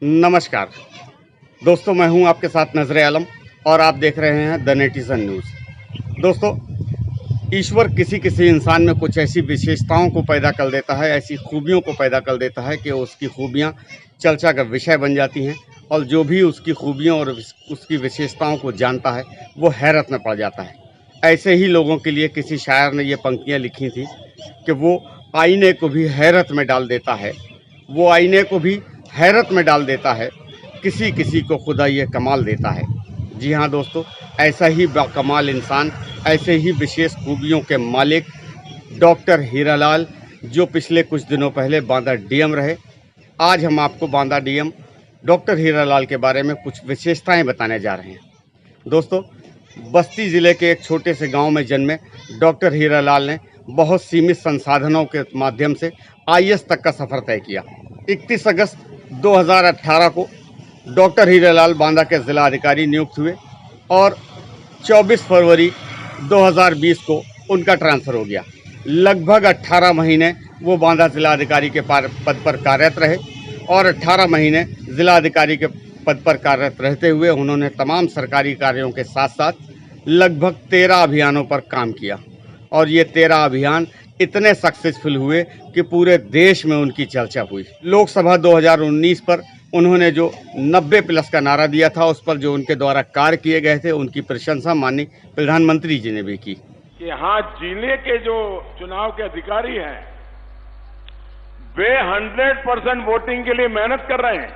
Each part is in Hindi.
नमस्कार दोस्तों, मैं हूं आपके साथ नजर आलम और आप देख रहे हैं द नेटिजन न्यूज़। दोस्तों, ईश्वर किसी किसी इंसान में कुछ ऐसी विशेषताओं को पैदा कर देता है, ऐसी खूबियों को पैदा कर देता है कि उसकी खूबियां चर्चा का विषय बन जाती हैं और जो भी उसकी खूबियों और उसकी विशेषताओं को जानता है वो हैरत में पड़ जाता है। ऐसे ही लोगों के लिए किसी शायर ने ये पंक्तियाँ लिखी थी कि वो आईने को भी हैरत में डाल देता है, वो आईने को भी हैरत में डाल देता है, किसी किसी को खुदा ये कमाल देता है। जी हाँ दोस्तों, ऐसा ही बाकमाल इंसान, ऐसे ही विशेष खूबियों के मालिक डॉक्टर हीरालाल, जो पिछले कुछ दिनों पहले बांदा डीएम रहे। आज हम आपको बांदा डीएम डॉक्टर हीरालाल के बारे में कुछ विशेषताएं बताने जा रहे हैं। दोस्तों, बस्ती ज़िले के एक छोटे से गांव में जन्मे डॉक्टर हीरालाल ने बहुत सीमित संसाधनों के माध्यम से आईएएस तक का सफ़र तय किया। 31 अगस्त 2018 को डॉक्टर हीरालाल बांदा के ज़िला अधिकारी नियुक्त हुए और 24 फरवरी 2020 को उनका ट्रांसफ़र हो गया। लगभग 18 महीने वो बांदा ज़िला अधिकारी के पद पर कार्यरत रहे और 18 महीने ज़िला अधिकारी के पद पर कार्यरत रहते हुए उन्होंने तमाम सरकारी कार्यों के साथ साथ लगभग 13 अभियानों पर काम किया और ये 13 अभियान इतने सक्सेसफुल हुए कि पूरे देश में उनकी चर्चा हुई। लोकसभा 2019 पर उन्होंने जो 90+ का नारा दिया था, उस पर जो उनके द्वारा कार्य किए गए थे, उनकी प्रशंसा माननीय प्रधानमंत्री जी ने भी की। कि यहाँ जिले के जो चुनाव के अधिकारी हैं वे 100% वोटिंग के लिए मेहनत कर रहे हैं।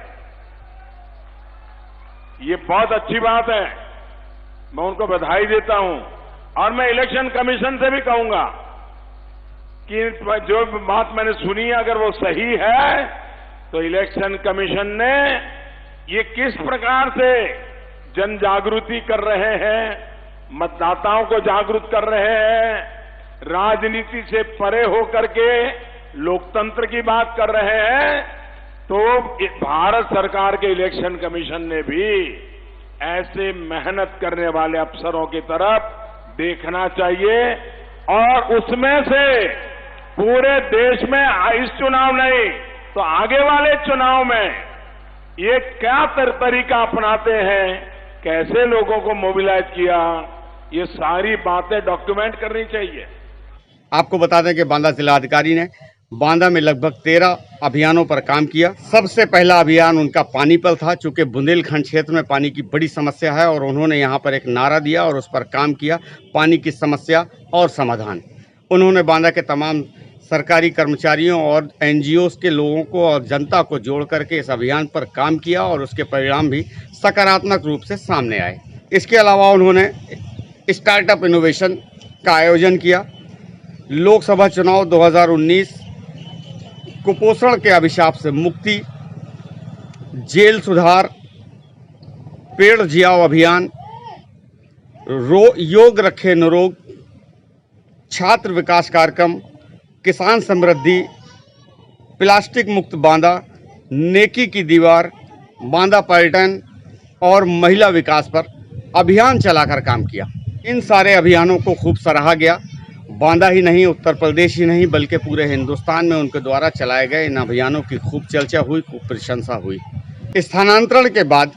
ये बहुत अच्छी बात है, मैं उनको बधाई देता हूं और मैं इलेक्शन कमीशन से भी कहूंगा कि जो बात मैंने सुनी है अगर वो सही है तो इलेक्शन कमीशन ने ये किस प्रकार से जन जागृति कर रहे हैं, मतदाताओं को जागरूक कर रहे हैं, राजनीति से परे होकर के लोकतंत्र की बात कर रहे हैं, तो भारत सरकार के इलेक्शन कमीशन ने भी ऐसे मेहनत करने वाले अफसरों की तरफ देखना चाहिए और उसमें से पूरे देश में इस चुनाव नहीं तो आगे वाले चुनाव में ये क्या तरीका अपनाते हैं, कैसे लोगों को मोबिलाइज किया, ये सारी बातें डॉक्यूमेंट करनी चाहिए। आपको बता दें कि बांदा जिला अधिकारी ने बांदा में लगभग 13 अभियानों पर काम किया। सबसे पहला अभियान उनका पानी पर था, चूंकि बुंदेलखंड क्षेत्र में पानी की बड़ी समस्या है और उन्होंने यहाँ पर एक नारा दिया और उस पर काम किया, पानी की समस्या और समाधान। उन्होंने बांदा के तमाम सरकारी कर्मचारियों और एनजीओज के लोगों को और जनता को जोड़ करके इस अभियान पर काम किया और उसके परिणाम भी सकारात्मक रूप से सामने आए। इसके अलावा उन्होंने स्टार्टअप इनोवेशन का आयोजन किया। लोकसभा चुनाव 2019, कुपोषण के अभिशाप से मुक्ति, जेल सुधार, पेड़ जियाओ अभियान, योग रखे निरोग, छात्र विकास कार्यक्रम, किसान समृद्धि, प्लास्टिक मुक्त बांदा, नेकी की दीवार, बांदा पर्यटन और महिला विकास पर अभियान चलाकर काम किया। इन सारे अभियानों को खूब सराहा गया। बांदा ही नहीं, उत्तर प्रदेश ही नहीं, बल्कि पूरे हिंदुस्तान में उनके द्वारा चलाए गए इन अभियानों की खूब चर्चा हुई, खूब प्रशंसा हुई। स्थानांतरण के बाद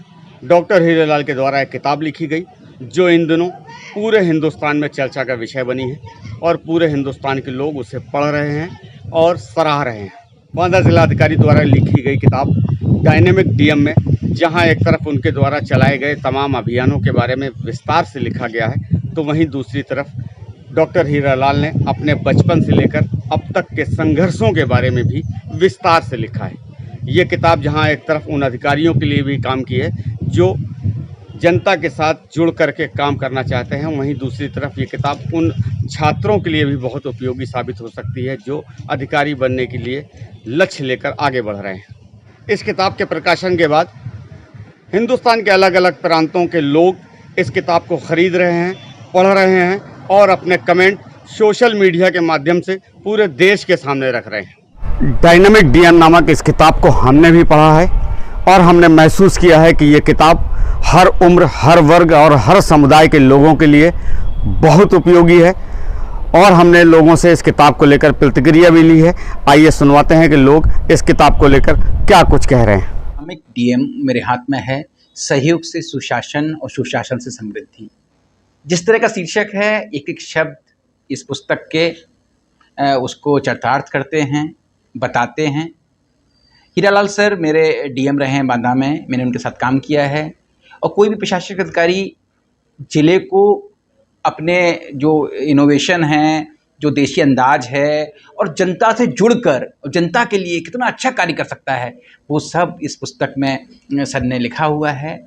डॉक्टर हीरालाल के द्वारा एक किताब लिखी गई जो इन दिनों पूरे हिंदुस्तान में चर्चा का विषय बनी है और पूरे हिंदुस्तान के लोग उसे पढ़ रहे हैं और सराह रहे हैं। बांदा जिलाधिकारी द्वारा लिखी गई किताब डायनेमिक डीएम में जहां एक तरफ उनके द्वारा चलाए गए तमाम अभियानों के बारे में विस्तार से लिखा गया है, तो वहीं दूसरी तरफ डॉक्टर हीरालाल ने अपने बचपन से लेकर अब तक के संघर्षों के बारे में भी विस्तार से लिखा है। ये किताब जहां एक तरफ उन अधिकारियों के लिए भी काम की है जो जनता के साथ जुड़ करके काम करना चाहते हैं, वहीं दूसरी तरफ ये किताब उन छात्रों के लिए भी बहुत उपयोगी साबित हो सकती है जो अधिकारी बनने के लिए लक्ष्य लेकर आगे बढ़ रहे हैं। इस किताब के प्रकाशन के बाद हिंदुस्तान के अलग अलग प्रांतों के लोग इस किताब को खरीद रहे हैं, पढ़ रहे हैं और अपने कमेंट सोशल मीडिया के माध्यम से पूरे देश के सामने रख रहे हैं। डायनेमिक डीएम नामक इस किताब को हमने भी पढ़ा है और हमने महसूस किया है कि ये किताब हर उम्र, हर वर्ग और हर समुदाय के लोगों के लिए बहुत उपयोगी है और हमने लोगों से इस किताब को लेकर प्रतिक्रिया भी ली है। आइए सुनवाते हैं कि लोग इस किताब को लेकर क्या कुछ कह रहे हैं। एक डीएम मेरे हाथ में है, सहयोग से सुशासन और सुशासन से समृद्धि। जिस तरह का शीर्षक है, एक एक शब्द इस पुस्तक के उसको चरितार्थ करते हैं, बताते हैं। हीरालाल सर मेरे डीएम रहे हैं बांदा में, मैंने उनके साथ काम किया है। और कोई भी प्रशासनिक अधिकारी ज़िले को अपने जो इनोवेशन है, जो देशी अंदाज है और जनता से जुड़कर और जनता के लिए कितना अच्छा कार्य कर सकता है, वो सब इस पुस्तक में सर ने लिखा हुआ है।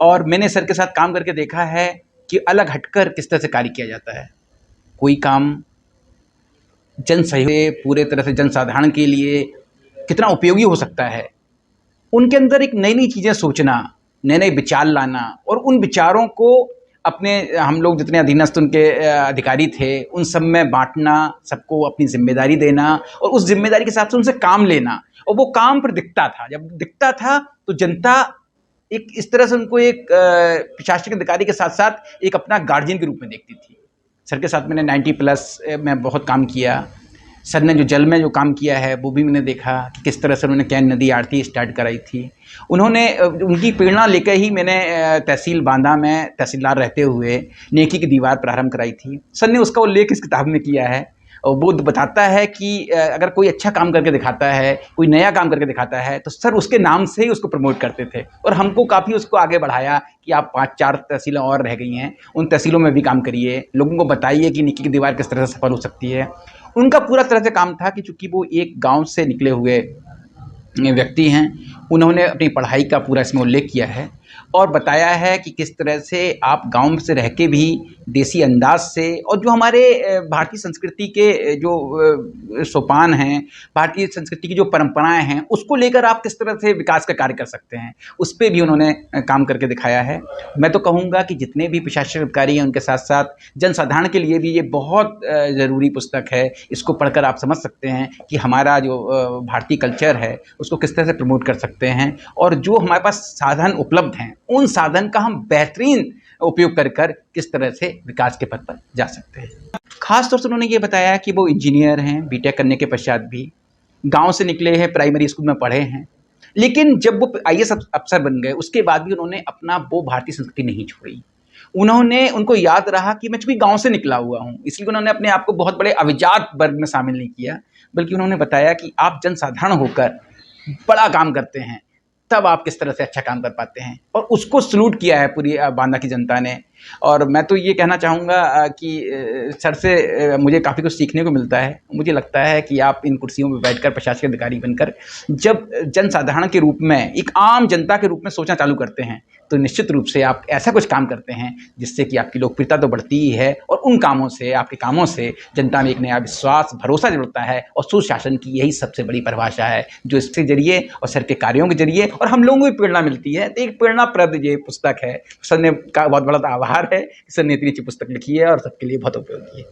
और मैंने सर के साथ काम करके देखा है कि अलग हटकर किस तरह से कार्य किया जाता है। कोई काम जन सहयोग पूरे तरह से जनसाधारण के लिए कितना उपयोगी हो सकता है, उनके अंदर एक नई नई चीज़ें सोचना, नए नए विचार लाना और उन विचारों को अपने हम लोग जितने अधीनस्थ उनके अधिकारी थे उन सब में बांटना, सबको अपनी जिम्मेदारी देना और उस जिम्मेदारी के हिसाब से उनसे काम लेना। और वो काम पर दिखता था, जब दिखता था तो जनता एक इस तरह से उनको एक प्रशासनिक अधिकारी के साथ साथ एक अपना गार्जियन के रूप में देखती थी। सर के साथ मैंने 90+ में बहुत काम किया। सर ने जो जल में जो काम किया है वो भी मैंने देखा कि किस तरह से उन्होंने कैन नदी आरती स्टार्ट कराई थी। उन्होंने उनकी प्रेरणा लेकर ही मैंने तहसील बांदा में तहसीलदार रहते हुए नेकी की दीवार प्रारंभ कराई थी। सर ने उसका उल्लेख इस किताब में किया है और वो बताता है कि अगर कोई अच्छा काम करके दिखाता है, कोई नया काम करके दिखाता है तो सर उसके नाम से ही उसको प्रमोट करते थे। और हमको काफ़ी उसको आगे बढ़ाया कि आप 5-4 तहसीलें और रह गई हैं, उन तहसीलों में भी काम करिए, लोगों को बताइए कि नेकी की दीवार किस तरह से सफल हो सकती है। उनका पूरा तरह से काम था कि चूँकि वो एक गांव से निकले हुए व्यक्ति हैं, उन्होंने अपनी पढ़ाई का पूरा इसमें उल्लेख किया है और बताया है कि किस तरह से आप गांव से रह के भी देसी अंदाज से और जो हमारे भारतीय संस्कृति के जो सोपान हैं, भारतीय संस्कृति की जो परंपराएं हैं, उसको लेकर आप किस तरह से विकास का कार्य कर सकते हैं, उस पर भी उन्होंने काम करके दिखाया है। मैं तो कहूँगा कि जितने भी प्रशासनिक अधिकारी हैं उनके साथ साथ जनसाधारण के लिए भी ये बहुत ज़रूरी पुस्तक है। इसको पढ़कर आप समझ सकते हैं कि हमारा जो भारतीय कल्चर है उसको किस तरह से प्रमोट कर सकते हैं और जो हमारे पास साधन उपलब्ध हैं उन साधन का हम बेहतरीन उपयोग कर किस तरह से विकास के पथ पर जा सकते हैं। खास तौर से उन्होंने ये बताया कि वो इंजीनियर हैं, बीटेक करने के पश्चात भी गांव से निकले हैं, प्राइमरी स्कूल में पढ़े हैं, लेकिन जब वो IAS अफसर बन गए उसके बाद भी उन्होंने अपना वो भारतीय संस्कृति नहीं छोड़ी। उनको याद रहा कि मैं चूँकि गाँव से निकला हुआ हूँ, इसलिए उन्होंने अपने आप को बहुत बड़े अभिजात वर्ग में शामिल नहीं किया, बल्कि उन्होंने बताया कि आप जनसाधारण होकर बड़ा काम करते हैं तब आप किस तरह से अच्छा काम कर पाते हैं, और उसको सलूट किया है पूरी बांदा की जनता ने। और मैं तो ये कहना चाहूँगा कि सर से मुझे काफ़ी कुछ सीखने को मिलता है। मुझे लगता है कि आप इन कुर्सियों में बैठकर प्रशासनिक अधिकारी बनकर जब जनसाधारण के रूप में, एक आम जनता के रूप में सोचना चालू करते हैं तो निश्चित रूप से आप ऐसा कुछ काम करते हैं जिससे कि आपकी लोकप्रियता तो बढ़ती ही है और उन कामों से, आपके कामों से जनता में एक नया विश्वास, भरोसा जुड़ता है। और सुशासन की यही सबसे बड़ी परिभाषा है जो इसके जरिए और सर के कार्यों के जरिए और हम लोगों को भी प्रेरणा मिलती है। तो एक प्रेरणाप्रद ये पुस्तक है। सर ने का बहुत बड़ा आभार है कि सर ने इतनी अच्छी पुस्तक लिखी है और सबके लिए बहुत उपयोगी है।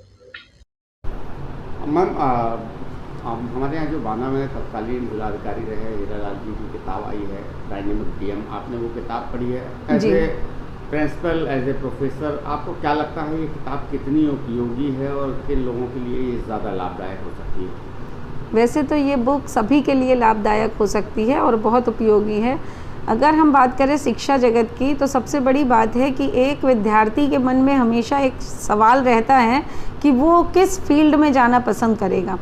मैम, हमारे यहाँ जो बांदा में तत्कालीन जिलाधिकारी रहे हीरालाल जी की किताब आई है डायनेमिक डीएम, आपने वो किताब पढ़ी है। As a principal, as a professor, आपको क्या लगता है ये किताब कितनी उपयोगी है और किन लोगों के लिए ये ज़्यादा लाभदायक हो सकती है? वैसे तो ये बुक सभी के लिए लाभदायक हो सकती है और बहुत उपयोगी है। अगर हम बात करें शिक्षा जगत की तो सबसे बड़ी बात है कि एक विद्यार्थी के मन में हमेशा एक सवाल रहता है कि वो किस फील्ड में जाना पसंद करेगा।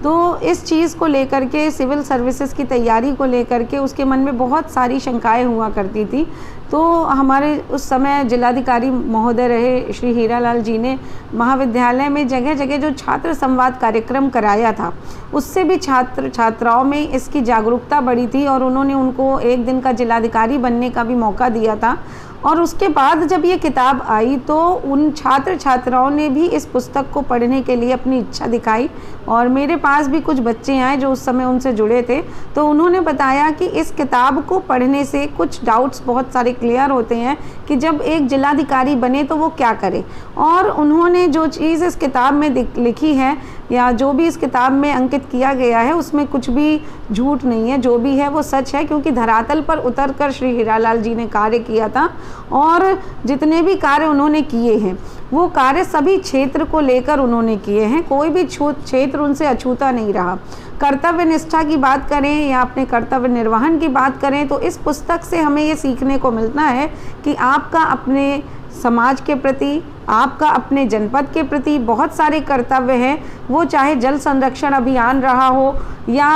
तो इस चीज़ को लेकर के, सिविल सर्विसेज की तैयारी को लेकर के उसके मन में बहुत सारी शंकाएं हुआ करती थी। तो हमारे उस समय जिलाधिकारी महोदय रहे श्री हीरालाल जी ने महाविद्यालय में जगह जगह जो छात्र संवाद कार्यक्रम कराया था, उससे भी छात्र छात्राओं में इसकी जागरूकता बढ़ी थी और उन्होंने उनको एक दिन का जिलाधिकारी बनने का भी मौका दिया था। और उसके बाद जब ये किताब आई तो उन छात्र छात्राओं ने भी इस पुस्तक को पढ़ने के लिए अपनी इच्छा दिखाई और मेरे पास भी कुछ बच्चे आए जो उस समय उनसे जुड़े थे। तो उन्होंने बताया कि इस किताब को पढ़ने से कुछ डाउट्स बहुत सारे क्लियर होते हैं कि जब एक जिलाधिकारी बने तो वो क्या करे। और उन्होंने जो चीज़ इस किताब में लिखी है या जो भी इस किताब में अंकित किया गया है उसमें कुछ भी झूठ नहीं है, जो भी है वो सच है, क्योंकि धरातल पर उतरकर श्री हीरालाल जी ने कार्य किया था और जितने भी कार्य उन्होंने किए हैं वो कार्य सभी क्षेत्र को लेकर उन्होंने किए हैं, कोई भी क्षेत्र उनसे अछूता नहीं रहा। कर्तव्य निष्ठा की बात करें या अपने कर्तव्य निर्वहन की बात करें तो इस पुस्तक से हमें ये सीखने को मिलता है कि आपका अपने समाज के प्रति, आपका अपने जनपद के प्रति बहुत सारे कर्तव्य हैं, वो चाहे जल संरक्षण अभियान रहा हो या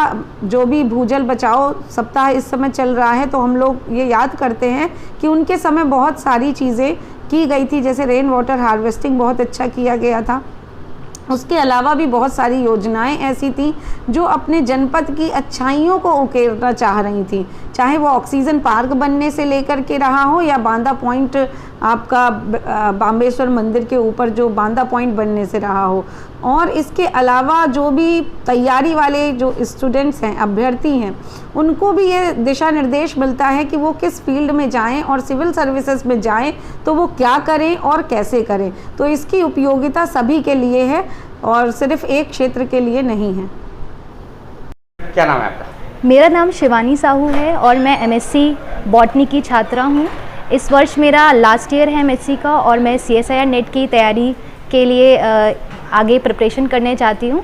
जो भी भूजल बचाओ सप्ताह इस समय चल रहा है, तो हम लोग ये याद करते हैं कि उनके समय बहुत सारी चीज़ें की गई थी, जैसे रेन वाटर हार्वेस्टिंग बहुत अच्छा किया गया था। उसके अलावा भी बहुत सारी योजनाएं ऐसी थी जो अपने जनपद की अच्छाइयों को उकेरना चाह रही थी, चाहे वो ऑक्सीजन पार्क बनने से लेकर के रहा हो या बांदा पॉइंट आपका बाम्बेश्वर मंदिर के ऊपर जो बांदा पॉइंट बनने से रहा हो। और इसके अलावा जो भी तैयारी वाले जो स्टूडेंट्स हैं, अभ्यर्थी हैं, उनको भी ये दिशा निर्देश मिलता है कि वो किस फील्ड में जाएं और सिविल सर्विसेज में जाएं तो वो क्या करें और कैसे करें। तो इसकी उपयोगिता सभी के लिए है और सिर्फ एक क्षेत्र के लिए नहीं है। क्या नाम है आपका? मेरा नाम शिवानी साहू है और मैं एमएससी बॉटनी की छात्रा हूँ। इस वर्ष मेरा लास्ट ईयर है एमएससी का और मैं CSIR नेट की तैयारी के लिए आगे प्रिपरेशन करने चाहती हूँ।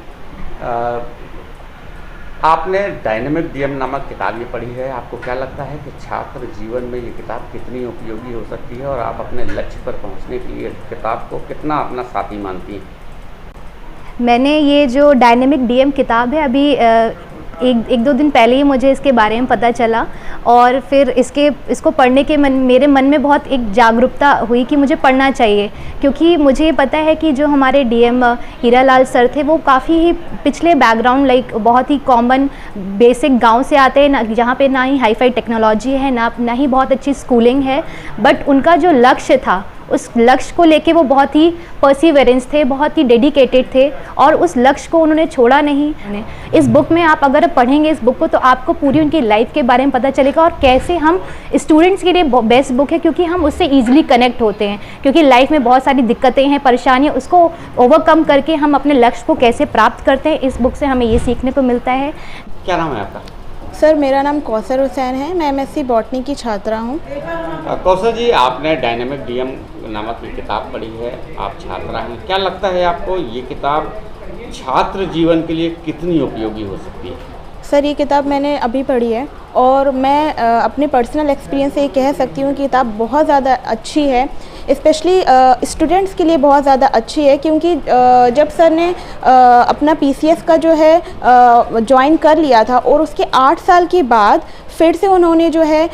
आपने डायनेमिक डीएम नामक किताब ये पढ़ी है, आपको क्या लगता है कि छात्र जीवन में ये किताब कितनी उपयोगी हो सकती है और आप अपने लक्ष्य पर पहुंचने के लिए किताब को कितना अपना साथी मानती हैं? मैंने ये जो डायनेमिक डीएम किताब है अभी एक दो दिन पहले ही मुझे इसके बारे में पता चला और फिर इसको पढ़ने के मेरे मन में बहुत एक जागरूकता हुई कि मुझे पढ़ना चाहिए, क्योंकि मुझे ये पता है कि जो हमारे डीएम हीरालाल सर थे वो काफ़ी ही पिछले बैकग्राउंड लाइक बहुत ही कॉमन बेसिक गांव से आते हैं, जहाँ पे ना ही हाईफाई टेक्नोलॉजी है ना ही बहुत अच्छी स्कूलिंग है, बट उनका जो लक्ष्य था उस लक्ष्य को लेके वो बहुत ही परसिवरेंस थे, बहुत ही डेडिकेटेड थे और उस लक्ष्य को उन्होंने छोड़ा नहीं। इस बुक में आप अगर पढ़ेंगे इस बुक को तो आपको पूरी उनकी लाइफ के बारे में पता चलेगा और कैसे हम स्टूडेंट्स के लिए बेस्ट बुक है, क्योंकि हम उससे ईजिली कनेक्ट होते हैं, क्योंकि लाइफ में बहुत सारी दिक्कतें हैं, परेशानियाँ, उसको ओवरकम करके हम अपने लक्ष्य को कैसे प्राप्त करते हैं, इस बुक से हमें ये सीखने को मिलता है। क्या नाम है आपका? सर मेरा नाम कौसर हुसैन है, मैं एमएससी बॉटनी की छात्रा हूँ। कौसर जी, आपने डायनेमिक डीएम नामक ये किताब पढ़ी है, आप छात्रा हैं, क्या लगता है आपको ये किताब छात्र जीवन के लिए कितनी उपयोगी हो सकती है? सर ये किताब मैंने अभी पढ़ी है और मैं अपने पर्सनल एक्सपीरियंस से ये कह सकती हूँ कि किताब बहुत ज़्यादा अच्छी है, स्पेशली स्टूडेंट्स के लिए बहुत ज़्यादा अच्छी है, क्योंकि जब सर ने अपना PCS का जो है ज्वाइन कर लिया था और उसके 8 साल के बाद फिर से उन्होंने जो है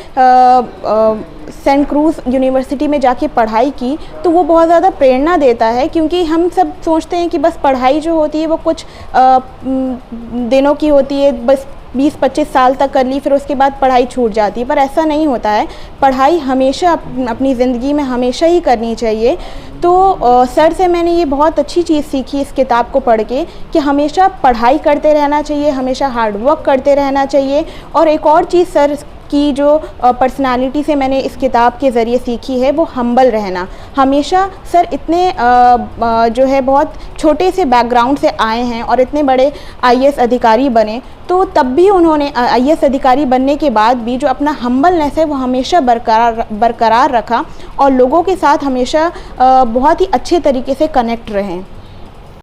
सेंट क्रूज यूनिवर्सिटी में जाके पढ़ाई की, तो वो बहुत ज़्यादा प्रेरणा देता है, क्योंकि हम सब सोचते हैं कि बस पढ़ाई जो होती है वो कुछ दिनों की होती है, बस 20-25 साल तक कर ली फिर उसके बाद पढ़ाई छूट जाती है, पर ऐसा नहीं होता है। पढ़ाई हमेशा अपनी ज़िंदगी में हमेशा ही करनी चाहिए। तो सर से मैंने ये बहुत अच्छी चीज़ सीखी इस किताब को पढ़ के कि हमेशा पढ़ाई करते रहना चाहिए, हमेशा हार्ड वर्क करते रहना चाहिए। और एक और चीज़ सर की जो पर्सनालिटी से मैंने इस किताब के ज़रिए सीखी है वो हम्बल रहना। हमेशा सर इतने जो है बहुत छोटे से बैकग्राउंड से आए हैं और इतने बड़े IAS अधिकारी बने, तो तब भी उन्होंने IAS अधिकारी बनने के बाद भी जो अपना हम्बलनेस है वो हमेशा बरकरार रखा और लोगों के साथ हमेशा बहुत ही अच्छे तरीके से कनेक्ट रहें।